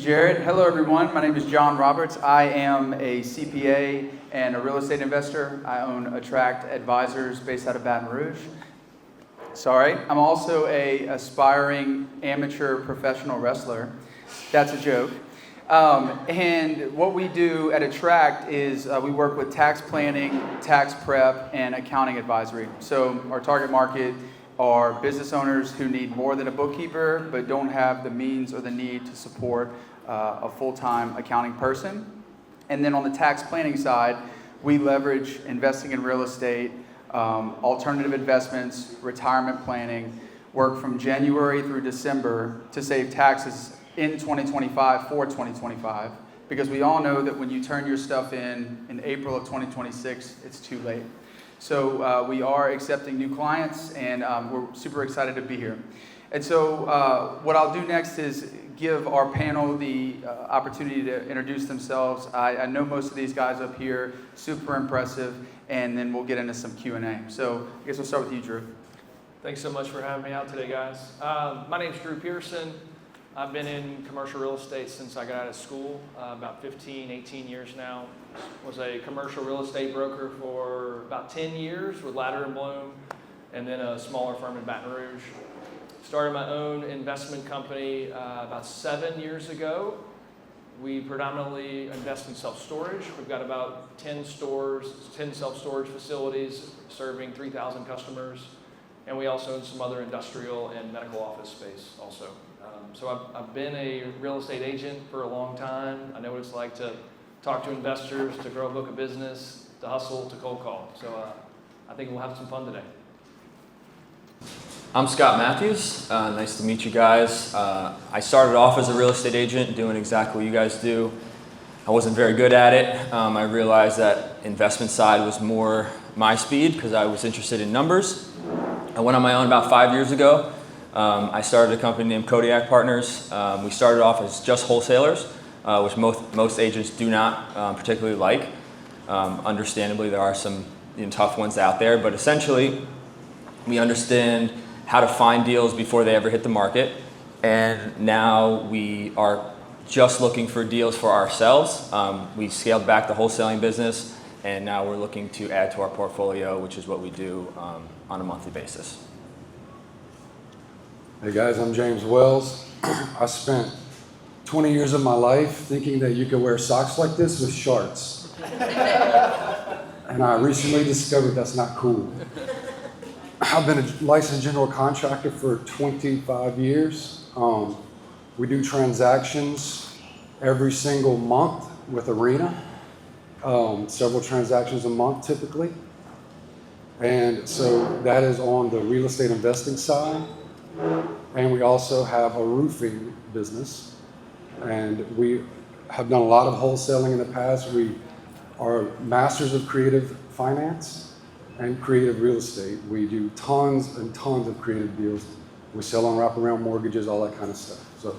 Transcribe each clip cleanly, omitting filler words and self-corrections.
Jared. Hello, everyone. My name is John Roberts. I am a CPA and a real estate investor. I own Attract Advisors based out of Baton Rouge. Sorry. I'm also a aspiring amateur professional wrestler. That's a joke. And what we do at Attract is we work with tax planning, tax prep, and accounting advisory. So our target market are business owners who need more than a bookkeeper but don't have the means or the need to support a full-time accounting person. And then on the tax planning side, we leverage investing in real estate, alternative investments, retirement planning, work from January through December to save taxes in 2025 for 2025, because we all know that when you turn your stuff in April of 2026, it's too late. So we are accepting new clients, and we're super excited to be here. And so what I'll do next is give our panel the opportunity to introduce themselves. I know most of these guys up here, super impressive, and then we'll get into some Q&A. So I guess we'll start with you, Drew. Thanks so much for having me out today, guys. My name's Drew Pearson. I've been in commercial real estate since I got out of school, about 15, 18 years now. Was a commercial real estate broker for about 10 years with Ladder & Bloom, and then a smaller firm in Baton Rouge. Started my own investment company about 7 years ago. We predominantly invest in self-storage. We've got about 10 stores, 10 self-storage facilities serving 3,000 customers. And we also own some other industrial and medical office space also. So I've been a real estate agent for a long time. I know what it's like to talk to investors, to grow a book of business, to hustle, to cold call. So I think we'll have some fun today. I'm Scott Matthews. Nice to meet you guys. I started off as a real estate agent doing exactly what you guys do. I wasn't very good at it. I realized that investment side was more my speed because I was interested in numbers. I went on my own about 5 years ago. I started a company named Kodiak Partners. We started off as just wholesalers, which most agents do not particularly like. Understandably, there are some tough ones out there, but essentially, we understand how to find deals before they ever hit the market, and now we are just looking for deals for ourselves. We scaled back the wholesaling business, and now we're looking to add to our portfolio, which is what we do on a monthly basis. Hey guys, I'm James Wells. I spent 20 years of my life thinking that you could wear socks like this with shorts. And I recently discovered that's not cool. I've been a licensed general contractor for 25 years. We do transactions every single month with Arena, several transactions a month typically. And so that is on the real estate investing side. And we also have a roofing business. And we have done a lot of wholesaling in the past. We are masters of creative finance and creative real estate. We do tons and tons of creative deals. We sell on wraparound mortgages, all that kind of stuff. So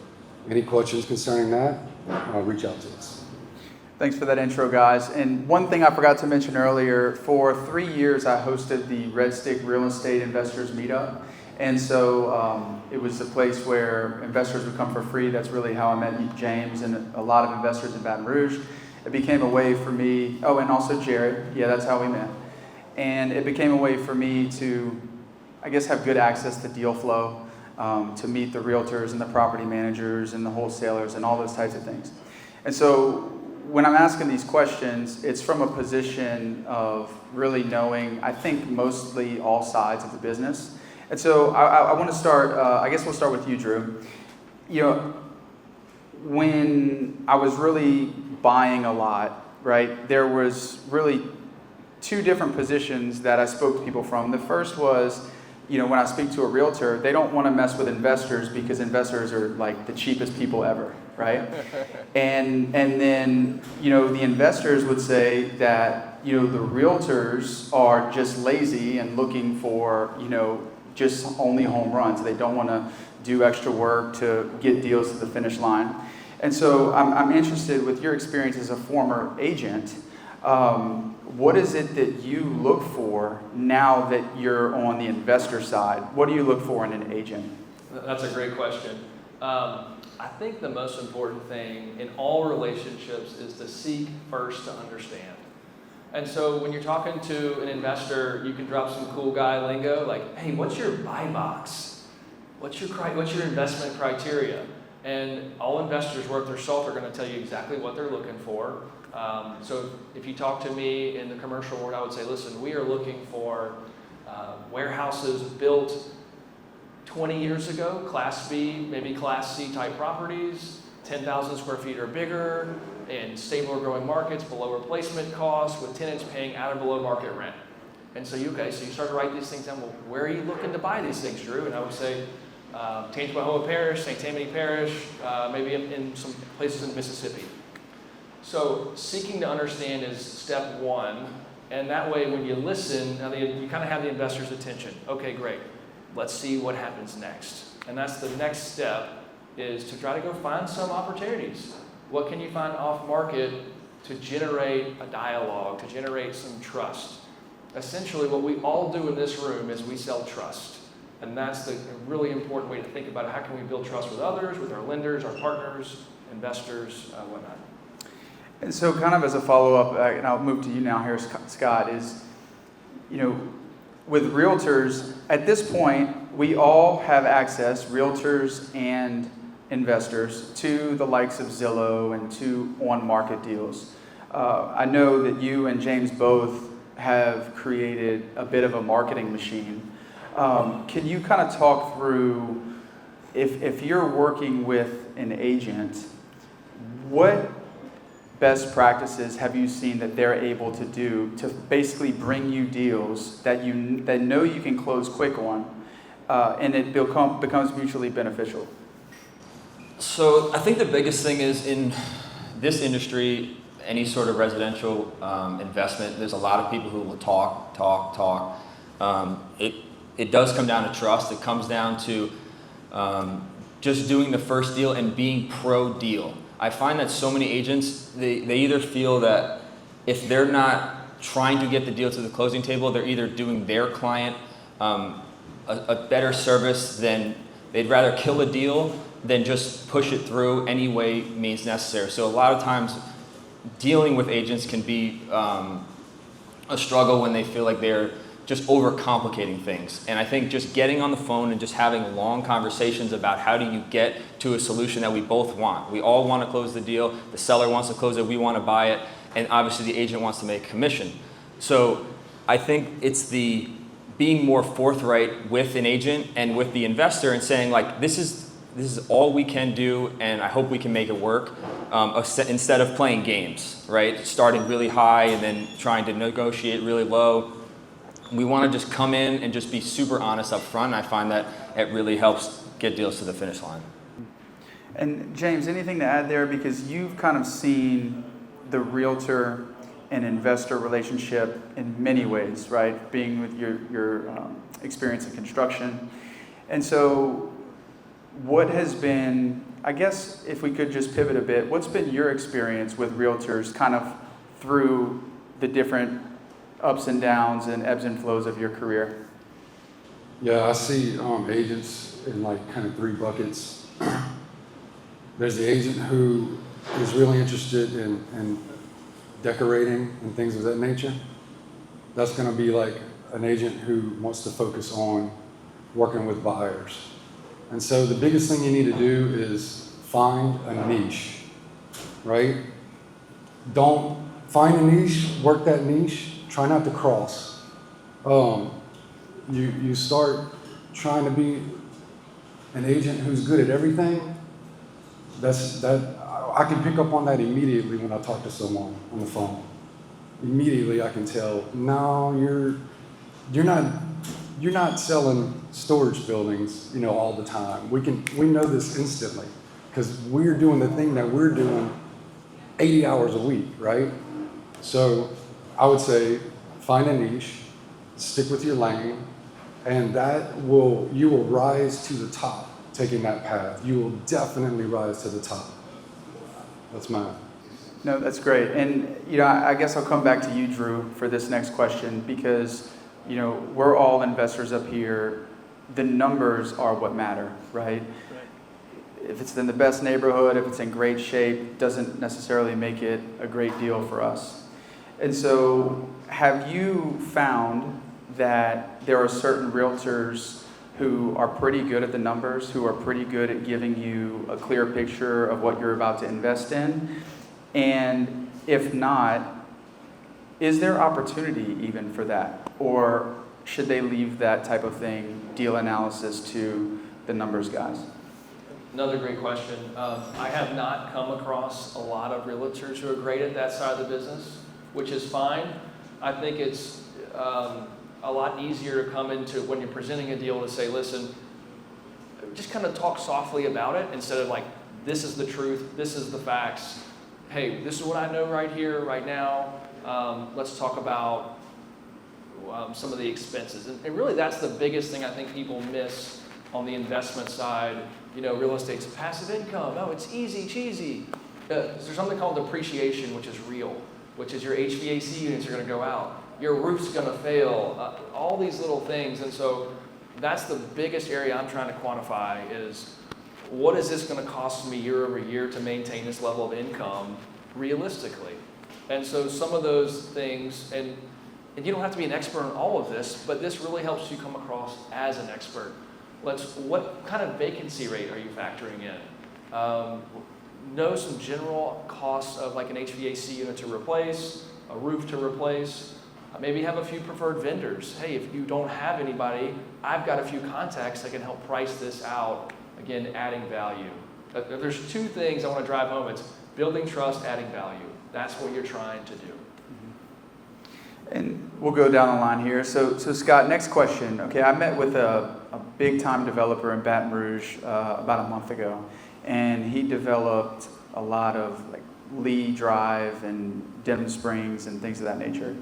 any questions concerning that, reach out to us. Thanks for that intro, guys. And one thing I forgot to mention earlier, for 3 years I hosted the Red Stick Real Estate Investors Meetup. And so it was a place where investors would come for free. That's really how I met James and a lot of investors in Baton Rouge. It became a way for me, oh, and also Jared. Yeah, that's how we met. And it became a way for me to, I guess, have good access to deal flow, to meet the realtors and the property managers and the wholesalers and all those types of things. And so when I'm asking these questions, it's from a position of really knowing, I think, mostly all sides of the business. And so I want to start, I guess we'll start with you, Drew. You know, when I was really buying a lot, right, there was really two different positions that I spoke to people from. The first was, you know, when I speak to a realtor, they don't want to mess with investors because investors are like the cheapest people ever, right? And then, you know, the investors would say that, you know, the realtors are just lazy and looking for, you know, just only home runs. They don't want to do extra work to get deals to the finish line. And so I'm interested with your experience as a former agent. What is it that you look for now that you're on the investor side? What do you look for in an agent? That's a great question. I think the most important thing in all relationships is to seek first to understand. And so when you're talking to an investor, you can drop some cool guy lingo like, hey, what's your buy box? What's your investment criteria? And all investors worth their salt are going to tell you exactly what they're looking for. So if you talk to me in the commercial world, I would say, listen, we are looking for warehouses built 20 years ago, Class B, maybe Class C type properties, 10,000 square feet or bigger, in stable or growing markets, below replacement costs, with tenants paying at or below market rent. And so you start to write these things down. Well, where are you looking to buy these things, Drew? And I would say Tangipahoa Parish, St. Tammany Parish, maybe in some places in Mississippi. So seeking to understand is step one. And that way, when you listen, you kind of have the investor's attention. Okay, great. Let's see what happens next. And that's the next step, is to try to go find some opportunities. What can you find off market to generate a dialogue, to generate some trust? Essentially, what we all do in this room is we sell trust. And that's the really important way to think about it. How can we build trust with others, with our lenders, our partners, investors, whatnot? And so kind of as a follow-up, and I'll move to you now here, Scott, is, with realtors, at this point, we all have access, realtors and investors, to the likes of Zillow and to on-market deals. I know that you and James both have created a bit of a marketing machine. Can you kind of talk through, if you're working with an agent, what best practices have you seen that they're able to do to basically bring you deals that know you can close quick on, and it becomes mutually beneficial? So I think the biggest thing is, in this industry, any sort of residential investment, there's a lot of people who will talk. It does come down to trust. It comes down to just doing the first deal and being pro-deal. I find that so many agents, they either feel that if they're not trying to get the deal to the closing table, they're either doing their client a better service, than they'd rather kill a deal than just push it through any way means necessary. So a lot of times dealing with agents can be a struggle when they feel like they're just overcomplicating things. And I think just getting on the phone and just having long conversations about how do you get to a solution that we both want. We all want to close the deal. The seller wants to close it. We want to buy it. And obviously the agent wants to make commission. So I think it's the being more forthright with an agent and with the investor and saying, like, this is all we can do, and I hope we can make it work, instead of playing games, right? Starting really high and then trying to negotiate really low. We want to just come in and just be super honest up front. I find that it really helps get deals to the finish line. And James, anything to add there? Because you've kind of seen the realtor and investor relationship in many ways, right? Being with your experience in construction. And so what has been, I guess if we could just pivot a bit, what's been your experience with realtors kind of through the different ups and downs and ebbs and flows of your career? Yeah, I see agents in like kind of three buckets. There's the agent who is really interested in decorating and things of that nature. That's going to be like an agent who wants to focus on working with buyers. And so the biggest thing you need to do is find a niche, right? Don't find a niche, work that niche. Try not to cross. You start trying to be an agent who's good at everything. I can pick up on that immediately when I talk to someone on the phone. Immediately I can tell, no, you're not selling storage buildings, all the time. We know this instantly because we're doing the thing that we're doing 80 hours a week, right? So I would say find a niche, stick with your lane, and you will rise to the top taking that path. You will definitely rise to the top. That's mine. No, that's great. And, I guess I'll come back to you, Drew, for this next question because, we're all investors up here. The numbers are what matter, right? if it's in the best neighborhood, if it's in great shape, doesn't necessarily make it a great deal for us. And so have you found that there are certain realtors who are pretty good at the numbers, who are pretty good at giving you a clear picture of what you're about to invest in? And if not, is there opportunity even for that? Or should they leave that type of thing, deal analysis, to the numbers guys? Another great question. I have not come across a lot of realtors who are great at that side of the business, which is fine. I think it's a lot easier to come into when you're presenting a deal to say, listen, just kind of talk softly about it instead of like, this is the truth, this is the facts. Hey, this is what I know right here, right now. Let's talk about some of the expenses. And really that's the biggest thing I think people miss on the investment side. You know, real estate's passive income. Oh, it's easy, cheesy. There's something called depreciation, which is real, which is your HVAC units are going to go out. Your roof's going to fail. All these little things. And so that's the biggest area I'm trying to quantify is what is this going to cost me year over year to maintain this level of income realistically? And so some of those things, and you don't have to be an expert on all of this, but this really helps you come across as an expert. What kind of vacancy rate are you factoring in? Know some general costs of like an HVAC unit to replace, a roof to replace. Maybe have a few preferred vendors. Hey, if you don't have anybody, I've got a few contacts that can help price this out. Again, adding value. If there's two things I want to drive home, it's building trust, adding value. That's what you're trying to do. And we'll go down the line here. So Scott, next question. Okay, I met with a big-time developer in Baton Rouge about a month ago, and he developed a lot of like Lee Drive and Denham Springs and things of that nature,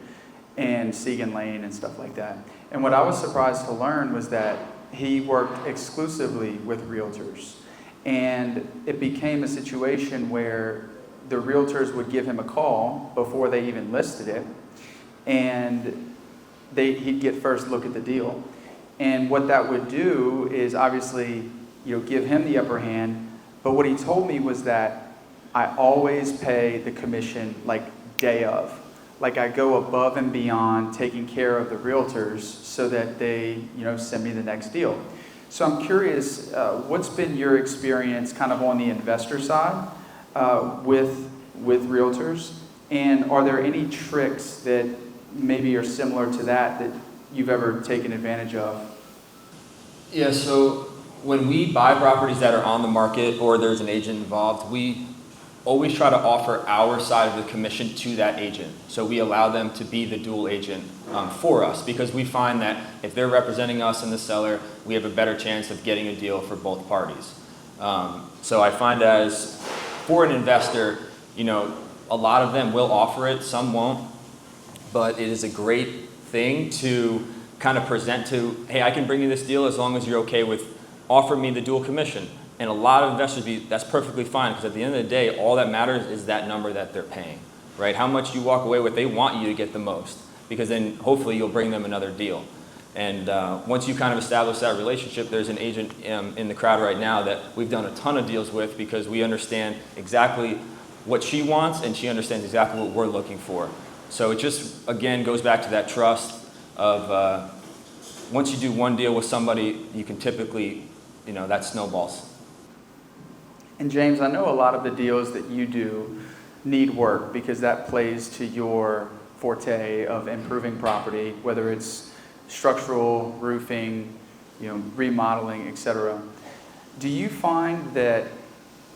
and Segan Lane and stuff like that. And what I was surprised to learn was that he worked exclusively with realtors, and it became a situation where the realtors would give him a call before they even listed it, and he'd get first look at the deal. And what that would do is obviously, give him the upper hand. But what he told me was that I always pay the commission like day of. Like I go above and beyond taking care of the realtors so that they, send me the next deal. So I'm curious, what's been your experience kind of on the investor side with realtors? And are there any tricks that maybe are similar to that you've ever taken advantage of? Yeah, so when we buy properties that are on the market or there's an agent involved, we always try to offer our side of the commission to that agent. So we allow them to be the dual agent for us, because we find that if they're representing us and the seller, we have a better chance of getting a deal for both parties. So I find as for an investor, a lot of them will offer it, some won't, but it is a great thing to kind of present to, hey, I can bring you this deal as long as you're okay with offering me the dual commission. And a lot of investors, that's perfectly fine, because at the end of the day, all that matters is that number that they're paying, right? How much you walk away with, they want you to get the most, because then hopefully you'll bring them another deal. And once you kind of establish that relationship, there's an agent in the crowd right now that we've done a ton of deals with, because we understand exactly what she wants and she understands exactly what we're looking for. So it just, again, goes back to that trust of once you do one deal with somebody, you can typically, that snowballs. And James, I know a lot of the deals that you do need work, because that plays to your forte of improving property, whether it's structural, roofing, remodeling, etc. Do you find that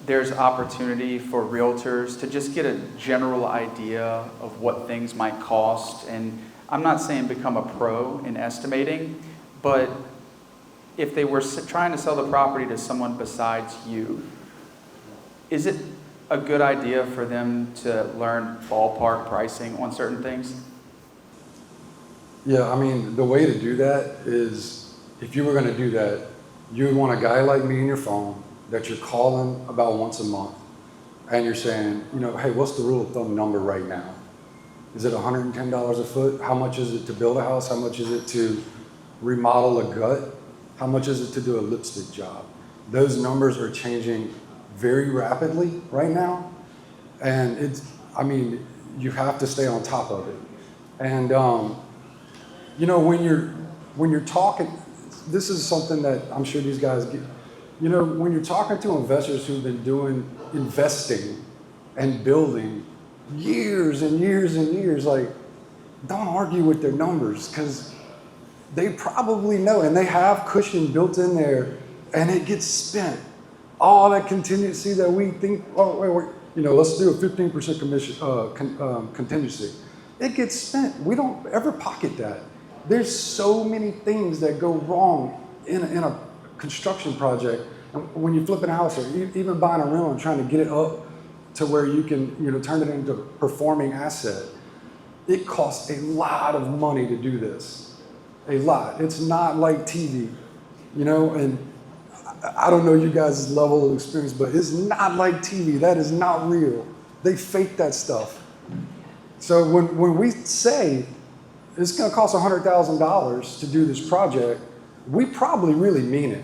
there's opportunity for realtors to just get a general idea of what things might cost? And I'm not saying become a pro in estimating, but if they were trying to sell the property to someone besides you, is it a good idea for them to learn ballpark pricing on certain things? Yeah, the way to do that is, if you were going to do that, you would want a guy like me in your phone that you're calling about once a month, and you're saying, hey, what's the rule of thumb number right now? Is it $110 a foot? How much is it to build a house? How much is it to remodel a gut? How much is it to do a lipstick job? those numbers are changing very rapidly right now. And you have to stay on top of it. And, when you're talking, this is something that I'm sure these guys get, when you're talking to investors who've been doing investing and building years and years and years, like, don't argue with their numbers, because they probably know, and they have cushion built in there, and it gets spent. All that contingency that we think, let's do a 15% contingency. It gets spent. We don't ever pocket that. There's so many things that go wrong in a construction project. When you're flipping a house or even buying a rental and trying to get it up to where you can, turn it into a performing asset, it costs a lot of money to do this. A lot. It's not like TV, and I don't know you guys' level of experience, but it's not like TV. That is not real. They fake that stuff. So when we say it's going to cost $100,000 to do this project, we probably really mean it.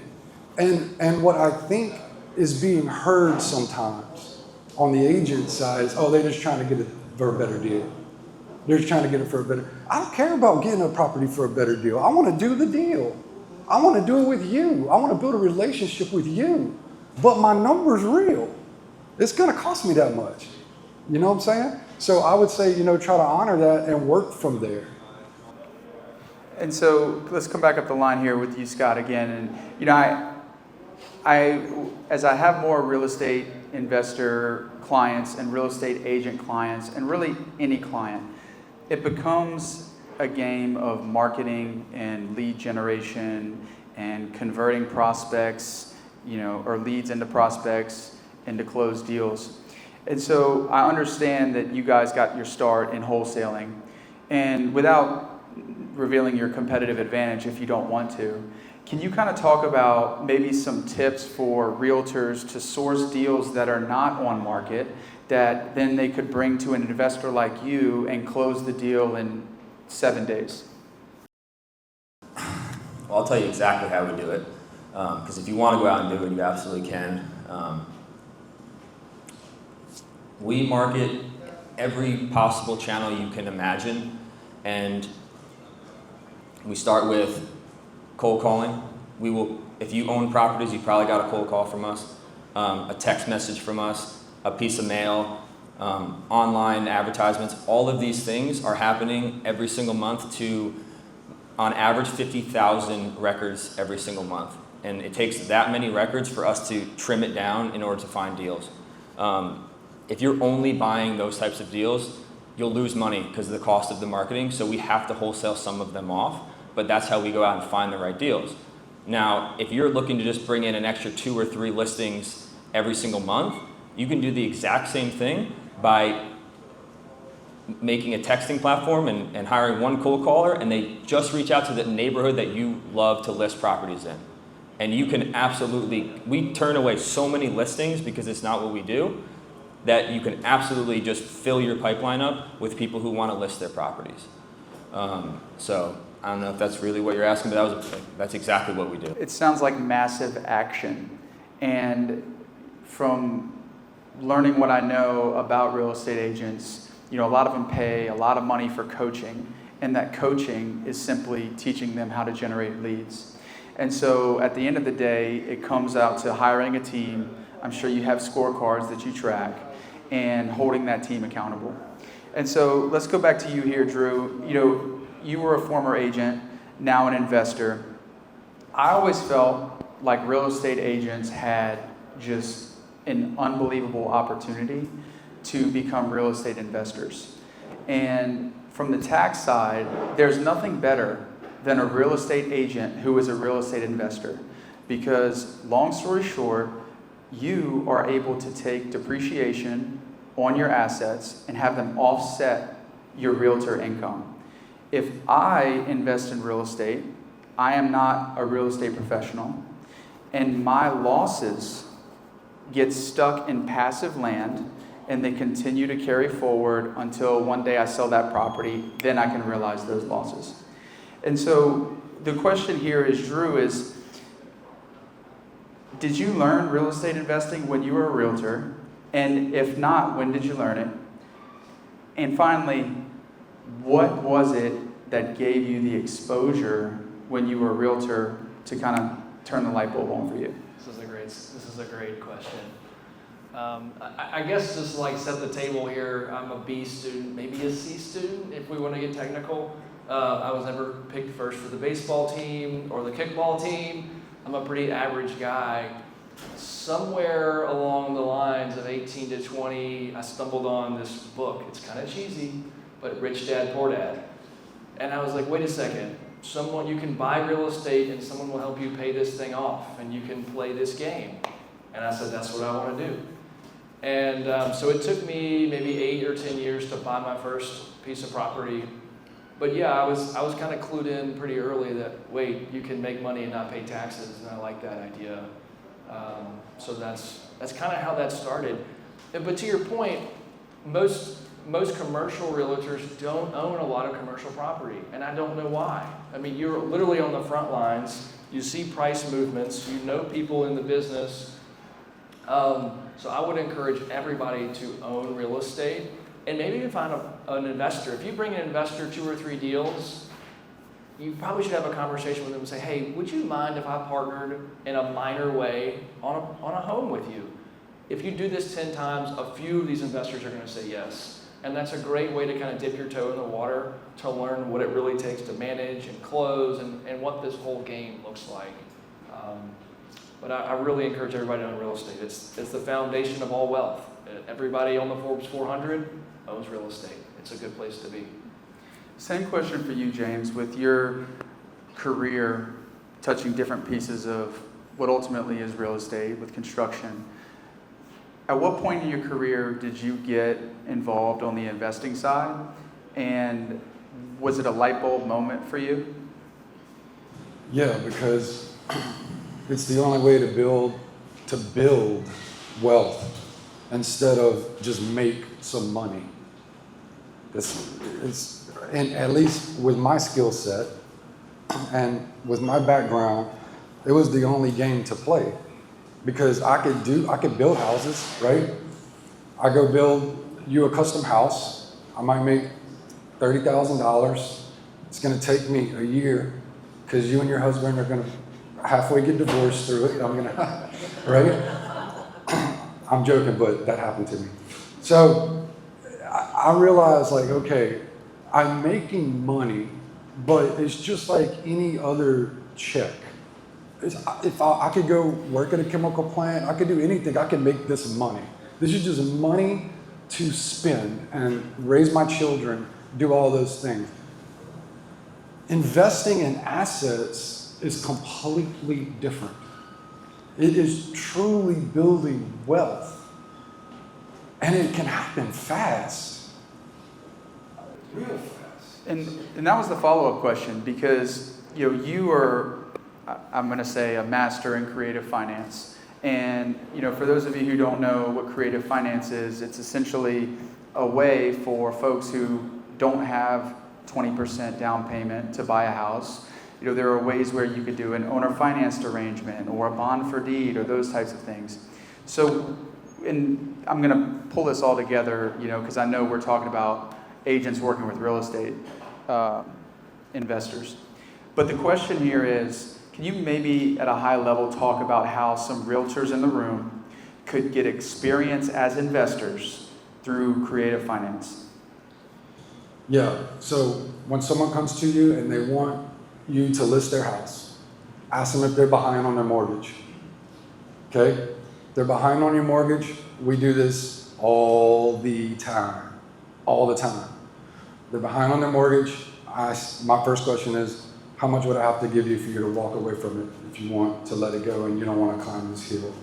And what I think is being heard sometimes on the agent side is, they're just trying to get it for a better deal. They're just trying to get it for a better. I don't care about getting a property for a better deal. I want to do the deal. I want to do it with you. I want to build a relationship with you. But my number's real. It's going to cost me that much. You know what I'm saying? So I would say, try to honor that and work from there. And so let's come back up the line here with you, Scott, again. And, as I have more real estate investor clients and real estate agent clients, and really any client, it becomes a game of marketing and lead generation and converting prospects, or leads into prospects into closed deals. And so I understand that you guys got your start in wholesaling, and without revealing your competitive advantage if you don't want to, can you kind of talk about maybe some tips for realtors to source deals that are not on market that then they could bring to an investor like you and close the deal in 7 days? Well, I'll tell you exactly how we do it, because if you want to go out and do it, you absolutely can. We market every possible channel you can imagine, and we start with cold calling. We will, if you own properties, you probably got a cold call from us, a text message from us, a piece of mail, online advertisements. All of these things are happening every single month to, on average, 50,000 records every single month. And it takes that many records for us to trim it down in order to find deals. If you're only buying those types of deals, you'll lose money because of the cost of the marketing. So we have to wholesale some of them off, but that's how we go out and find the right deals. Now, if you're looking to just bring in an extra 2 or 3 listings every single month, you can do the exact same thing by making a texting platform and hiring one cold caller, and they just reach out to the neighborhood that you love to list properties in. And you can absolutely, we turn away so many listings because it's not what we do, that you can absolutely just fill your pipeline up with people who want to list their properties. So I don't know if that's really what you're asking, but that's exactly what we do. It sounds like massive action. And from learning what I know about real estate agents, a lot of them pay a lot of money for coaching, and that coaching is simply teaching them how to generate leads. And so at the end of the day, it comes out to hiring a team. I'm sure you have scorecards that you track, and holding that team accountable. And so let's go back to you here, Drew. You were a former agent, now an investor. I always felt like real estate agents had just an unbelievable opportunity to become real estate investors. And from the tax side, there's nothing better than a real estate agent who is a real estate investor. Because long story short, you are able to take depreciation on your assets and have them offset your realtor income. If I invest in real estate, I am not a real estate professional, and my losses get stuck in passive land, and they continue to carry forward until one day I sell that property, then I can realize those losses. And so the question here is, Drew, is did you learn real estate investing when you were a realtor? And if not, when did you learn it? And finally, what was it that gave you the exposure when you were a realtor to kind of turn the light bulb on for you? This is a great question. I guess just like set the table here, I'm a B student, maybe a C student if we want to get technical. I was never picked first for the baseball team or the kickball team. I'm a pretty average guy. Somewhere along the lines of 18 to 20, I stumbled on this book. It's kind of cheesy, but Rich Dad, Poor Dad. And I was like, wait a second. You can buy real estate and someone will help you pay this thing off and you can play this game. And I said, that's what I want to do. And so it took me maybe 8 or 10 years to buy my first piece of property. But yeah, I was kind of clued in pretty early that, wait, you can make money and not pay taxes, and I like that idea. So that's kind of how that started. But to your point, most commercial realtors don't own a lot of commercial property, and I don't know why. I mean, you're literally on the front lines. You see price movements. You know people in the business. So I would encourage everybody to own real estate, and maybe even find an investor. If you bring an investor 2 or 3 deals, you probably should have a conversation with them and say, hey, would you mind if I partnered in a minor way on a home with you? If you do this 10 times, a few of these investors are going to say yes. And that's a great way to kind of dip your toe in the water to learn what it really takes to manage and close and what this whole game looks like. But I really encourage everybody to own real estate. It's the foundation of all wealth. Everybody on the Forbes 400 owns real estate. It's a good place to be. Same question for you, James. With your career touching different pieces of what ultimately is real estate with construction, at what point in your career did you get involved on the investing side? And was it a light bulb moment for you? Yeah, because it's the only way to build wealth instead of just make some money. And at least with my skill set and with my background, it was the only game to play because I could build houses, right? I go build you a custom house. I might make $30,000. It's going to take me a year because you and your husband are going to halfway get divorced through it. Right? I'm joking, but that happened to me. So I realized, like, okay, I'm making money, but it's just like any other check. If I could go work at a chemical plant, I could do anything. I could make this money. This is just money to spend and raise my children, do all those things. Investing in assets is completely different. It is truly building wealth. And it can happen fast. Real fast. And that was the follow-up question because you are, I'm going to say, a master in creative finance. And for those of you who don't know what creative finance is, it's essentially a way for folks who don't have 20% down payment to buy a house. There are ways where you could do an owner financed arrangement or a bond for deed or those types of things. So, and I'm going to pull this all together, because I know we're talking about agents working with real estate investors. But the question here is, can you maybe at a high level talk about how some realtors in the room could get experience as investors through creative finance? Yeah, so when someone comes to you and they want you to list their house, ask them if they're behind on their mortgage. Okay? They're behind on your mortgage. We do this all the time. All the time. They're behind on their mortgage. My first question is, how much would I have to give you for you to walk away from it if you want to let it go and you don't want to climb this hill?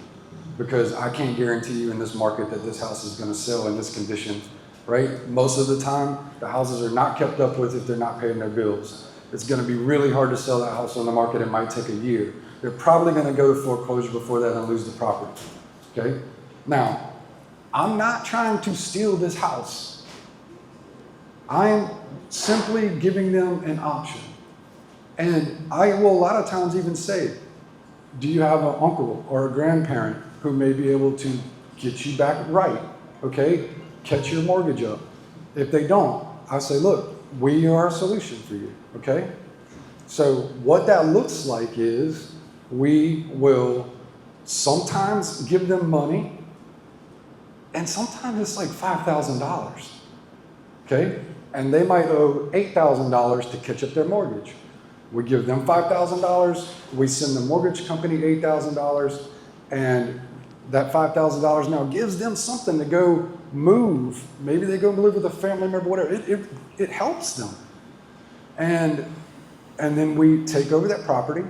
Because I can't guarantee you in this market that this house is going to sell in this condition, right? Most of the time, the houses are not kept up with if they're not paying their bills. It's going to be really hard to sell that house on the market. It might take a year. They're probably going to go to foreclosure before that and lose the property. Okay? Now, I'm not trying to steal this house. I'm simply giving them an option. And I will a lot of times even say, Do you have an uncle or a grandparent who may be able to get you back right? Okay, catch your mortgage up. If they don't, I say, look, we are a solution for you. Okay. So what that looks like is we will sometimes give them money, and sometimes it's like $5,000. Okay, and they might owe $8,000 to catch up their mortgage. We give them $5,000, we send the mortgage company $8,000, and that $5,000 now gives them something to go move. Maybe they go live with a family member, whatever. It helps them. And then we take over that property,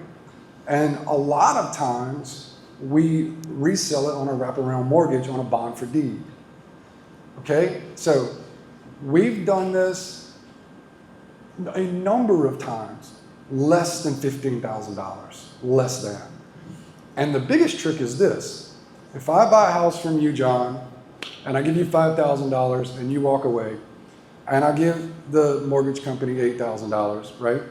and a lot of times we resell it on a wraparound mortgage on a bond for deed. Okay, so we've done this a number of times, less than $15,000, less than. And the biggest trick is this. If I buy a house from you, John, and I give you $5,000 and you walk away, and I give the mortgage company $8,000, right?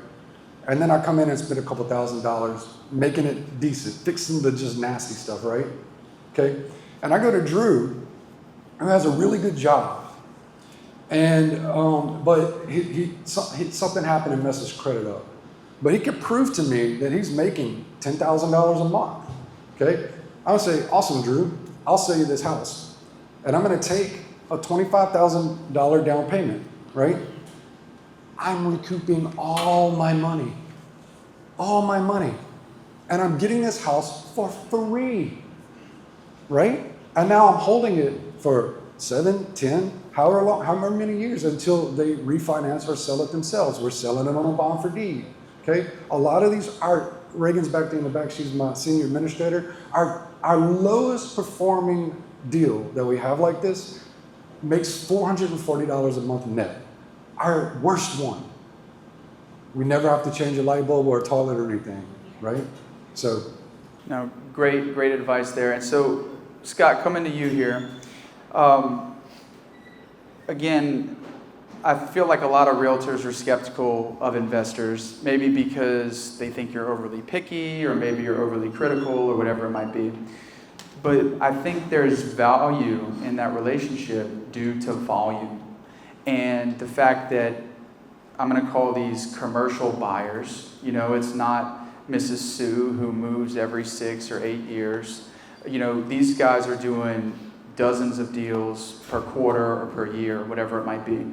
And then I come in and spend a couple $1,000s making it decent, fixing the just nasty stuff, right? Okay? And I go to Drew, who has a really good job. And, but something happened and messed his credit up. But he could prove to me that he's making $10,000 a month, okay? I would say, awesome, Drew, I'll sell you this house. And I'm gonna take a $25,000 down payment, right? I'm recouping all my money. And I'm getting this house for free, right? And now I'm holding it for 7, 10, however many years until they refinance or sell it themselves. We're selling it on a bond for deed, okay? A lot of these, Reagan's back there in the back, she's my senior administrator. Our lowest performing deal that we have like this makes $440 a month net. Our worst one. We never have to change a light bulb or a toilet or anything, right? So. No, great advice there. And so, Scott, coming to you here. Again, I feel like a lot of realtors are skeptical of investors, maybe because they think you're overly picky or maybe you're overly critical or whatever it might be. But I think there's value in that relationship due to volume and the fact that I'm going to call these commercial buyers. You know, it's not Mrs. Sue who moves every 6 or 8 years. You know, these guys are doing dozens of deals per quarter or per year, whatever it might be.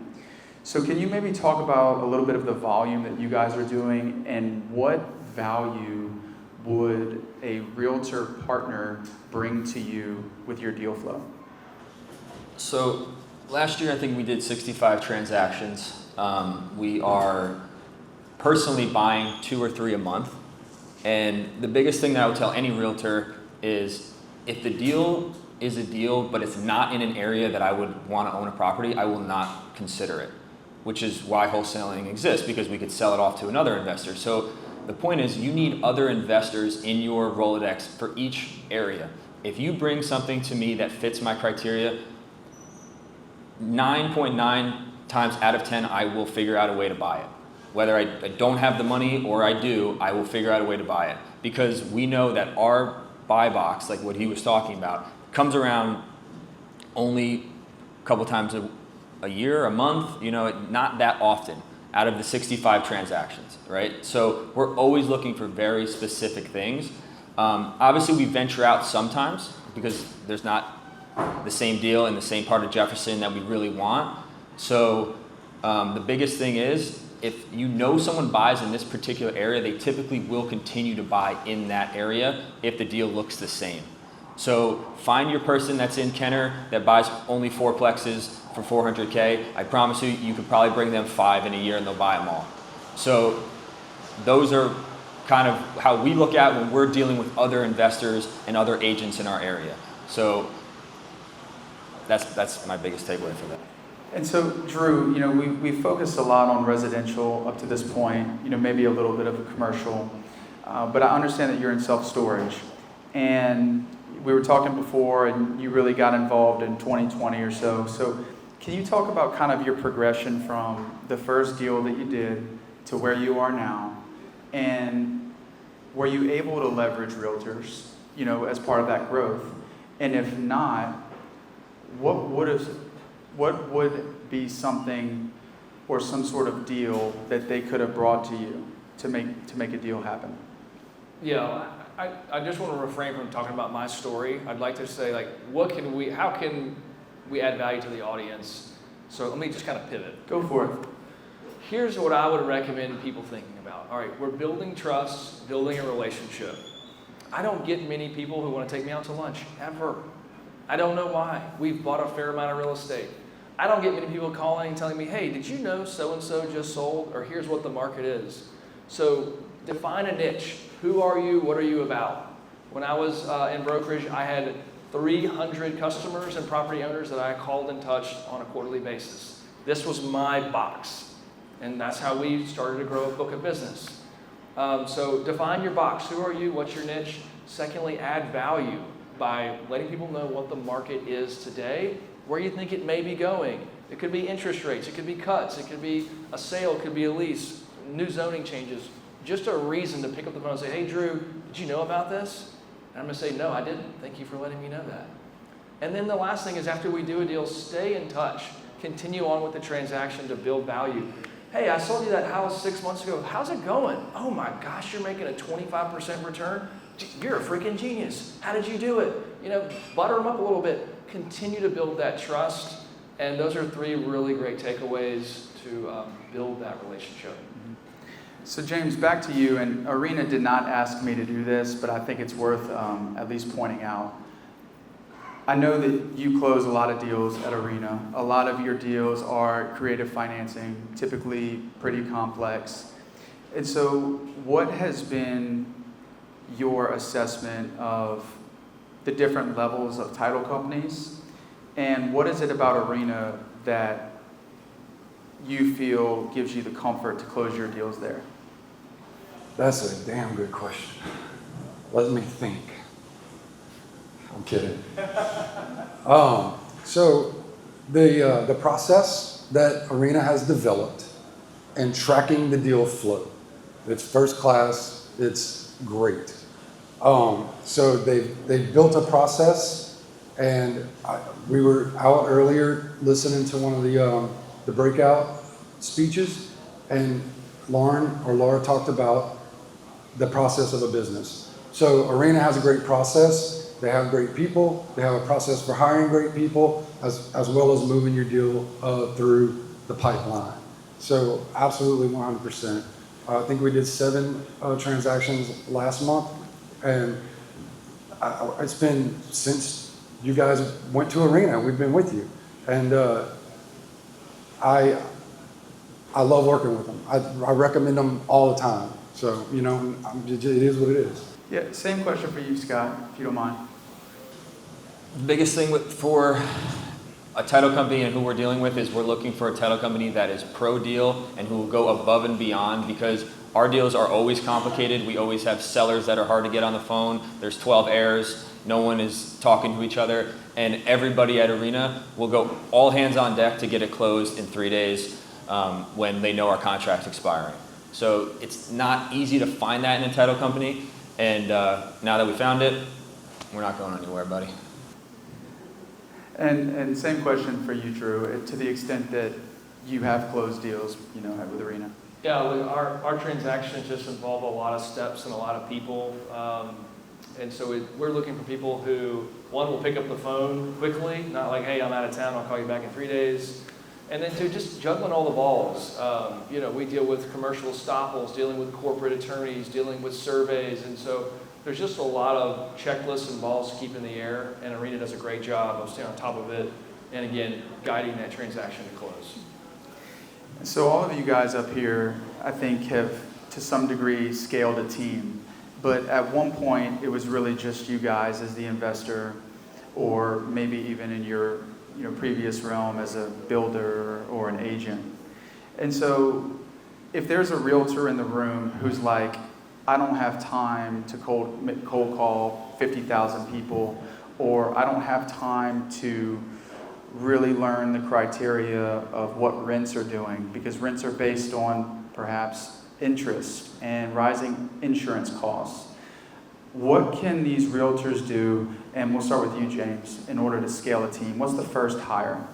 So can you maybe talk about a little bit of the volume that you guys are doing and what value would a realtor partner bring to you with your deal flow? So last year, I think we did 65 transactions. We are personally buying 2 or 3 a month. And the biggest thing that I would tell any realtor is if the deal is a deal, but it's not in an area that I would want to own a property, I will not consider it, which is why wholesaling exists, because we could sell it off to another investor. So the point is you need other investors in your Rolodex for each area. If you bring something to me that fits my criteria, 9.9 times out of 10, I will figure out a way to buy it. Whether I don't have the money or I do, I will figure out a way to buy it. Because we know that our buy box, like what he was talking about, comes around only a couple times a year, a month, you know, not that often out of the 65 transactions, right? So we're always looking for very specific things. Obviously, we venture out sometimes because there's not the same deal in the same part of Jefferson that we really want. So the biggest thing is, if you know someone buys in this particular area, they typically will continue to buy in that area if the deal looks the same. So find your person that's in Kenner that buys only 4plexes for $400K. I promise you, you could probably bring them 5 in a year and they'll buy them all. So those are kind of how we look at when we're dealing with other investors and other agents in our area. So that's my biggest takeaway for that. And so, Drew, you know, we focused a lot on residential up to this point, you know, maybe a little bit of a commercial, but I understand that you're in self-storage. And we were talking before, and you really got involved in 2020 or so. So can you talk about kind of your progression from the first deal that you did to where you are now? And were you able to leverage realtors, as part of that growth? And if not, what would be something or some sort of deal that they could have brought to you to make a deal happen? Yeah, I just want to refrain from talking about my story. I'd like to say, like, how can we add value to the audience? So let me just kind of pivot. Go for it. Here's what I would recommend people thinking about. All right, we're building trust, building a relationship. I don't get many people who want to take me out to lunch, ever. I don't know why. We've bought a fair amount of real estate. I don't get many people calling and telling me, hey, did you know so-and-so just sold? Or here's what the market is. So define a niche. Who are you? What are you about? When I was in brokerage, I had 300 customers and property owners that I called and touched on a quarterly basis. This was my box. And that's how we started to grow a book of business. So define your box. Who are you? What's your niche? Secondly, add value by letting people know what the market is today, where you think it may be going. It could be interest rates. It could be cuts. It could be a sale. It could be a lease, new zoning changes. Just a reason to pick up the phone and say, hey, Drew, did you know about this? And I'm going to say, no, I didn't. Thank you for letting me know that. And then the last thing is, after we do a deal, stay in touch. Continue on with the transaction to build value. Hey, I sold you that house 6 months ago. How's it going? Oh my gosh, you're making a 25% return? You're a freaking genius. How did you do it? Butter them up a little bit. Continue to build that trust. And those are 3 really great takeaways to build that relationship. So James, back to you. And Arena did not ask me to do this, but I think it's worth at least pointing out. I know that you close a lot of deals at Arena. A lot of your deals are creative financing, typically pretty complex. And so what has been your assessment of the different levels of title companies? And what is it about Arena that you feel gives you the comfort to close your deals there? That's a damn good question. Let me think. I'm kidding. So the process that Arena has developed in tracking the deal flow, it's first class, it's great. So they've built a process, and we were out earlier listening to one of the breakout speeches, and Laura talked about the process of a business. So Arena has a great process. They have great people. They have a process for hiring great people, as well as moving your deal through the pipeline. So absolutely 100%. I think we did 7 transactions last month, and it's been since you guys went to Arena. We've been with you, and I love working with them. I recommend them all the time. So it is what it is. Yeah, same question for you, Scott, if you don't mind. The biggest thing for a title company and who we're dealing with is we're looking for a title company that is pro deal and who will go above and beyond, because our deals are always complicated. We always have sellers that are hard to get on the phone. There's 12 heirs. No one is talking to each other. And everybody at Arena will go all hands on deck to get it closed in 3 days when they know our contract's expiring. So it's not easy to find that in a title company. And now that we found it, we're not going anywhere, buddy. And same question for you, Drew, to the extent that you have closed deals, with Arena. Yeah, our transactions just involve a lot of steps and a lot of people. And so we're looking for people who, one, will pick up the phone quickly, not like, hey, I'm out of town, I'll call you back in 3 days. And then two, just juggling all the balls. We deal with commercial estoppels, dealing with corporate attorneys, dealing with surveys. And so there's just a lot of checklists and balls to keep in the air. And Arena does a great job of staying on top of it. And again, guiding that transaction to close. So all of you guys up here, I think, have to some degree scaled a team. But at one point, it was really just you guys as the investor, or maybe even in your previous realm as a builder or an agent. And so if there's a realtor in the room who's like, I don't have time to cold call 50,000 people, or I don't have time to really learn the criteria of what rents are doing, because rents are based on perhaps interest and rising insurance costs. What can these realtors do, and we'll start with you, James, in order to scale a team? What's the first hire?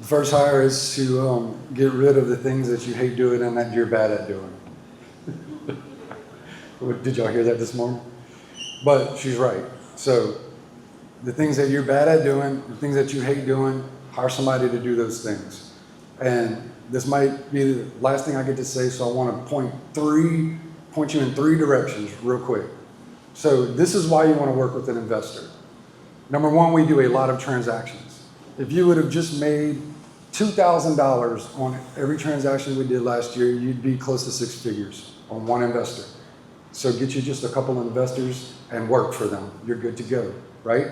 The first hire is to get rid of the things that you hate doing and that you're bad at doing. Did y'all hear that this morning? But she's right. So the things that you're bad at doing, the things that you hate doing, hire somebody to do those things. And this might be the last thing I get to say, so I want to point you in three directions real quick. So this is why you want to work with an investor. Number one, we do a lot of transactions. If you would have just made $2,000 on every transaction we did last year, you'd be close to six figures on one investor. So get you just a couple of investors and work for them. You're good to go, right?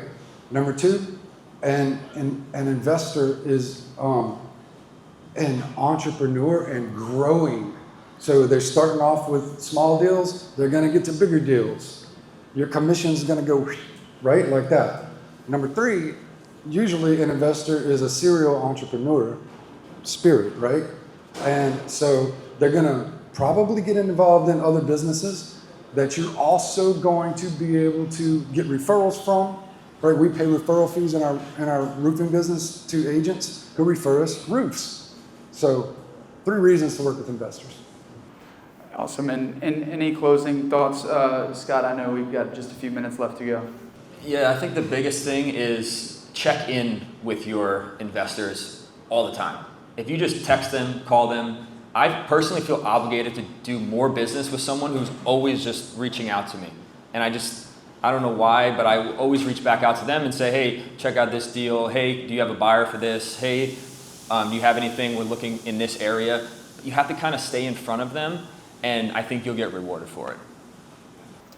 Number two, an investor is an entrepreneur and growing. So they're starting off with small deals, they're gonna get to bigger deals. Your commission's gonna go right like that. Number three, usually an investor is a serial entrepreneur spirit, right? And so they're gonna probably get involved in other businesses that you're also going to be able to get referrals from, right? We pay referral fees in our roofing business to agents who refer us roofs. So 3 reasons to work with investors. Awesome. And any closing thoughts, Scott? I know we've got just a few minutes left to go. Yeah, I think the biggest thing is check in with your investors all the time. If you just text them, call them, I personally feel obligated to do more business with someone who's always just reaching out to me. And I don't know why, but I always reach back out to them and say, hey, check out this deal. Hey, do you have a buyer for this? Hey, do you have anything? We're looking in this area. You have to kind of stay in front of them, and I think you'll get rewarded for it.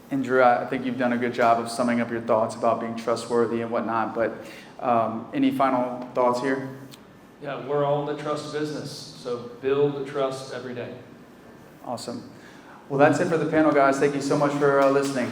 And Drew, I think you've done a good job of summing up your thoughts about being trustworthy and whatnot, but any final thoughts here? Yeah, we're all in the trust business, so build the trust every day. Awesome. Well, that's it for the panel, guys. Thank you so much for listening.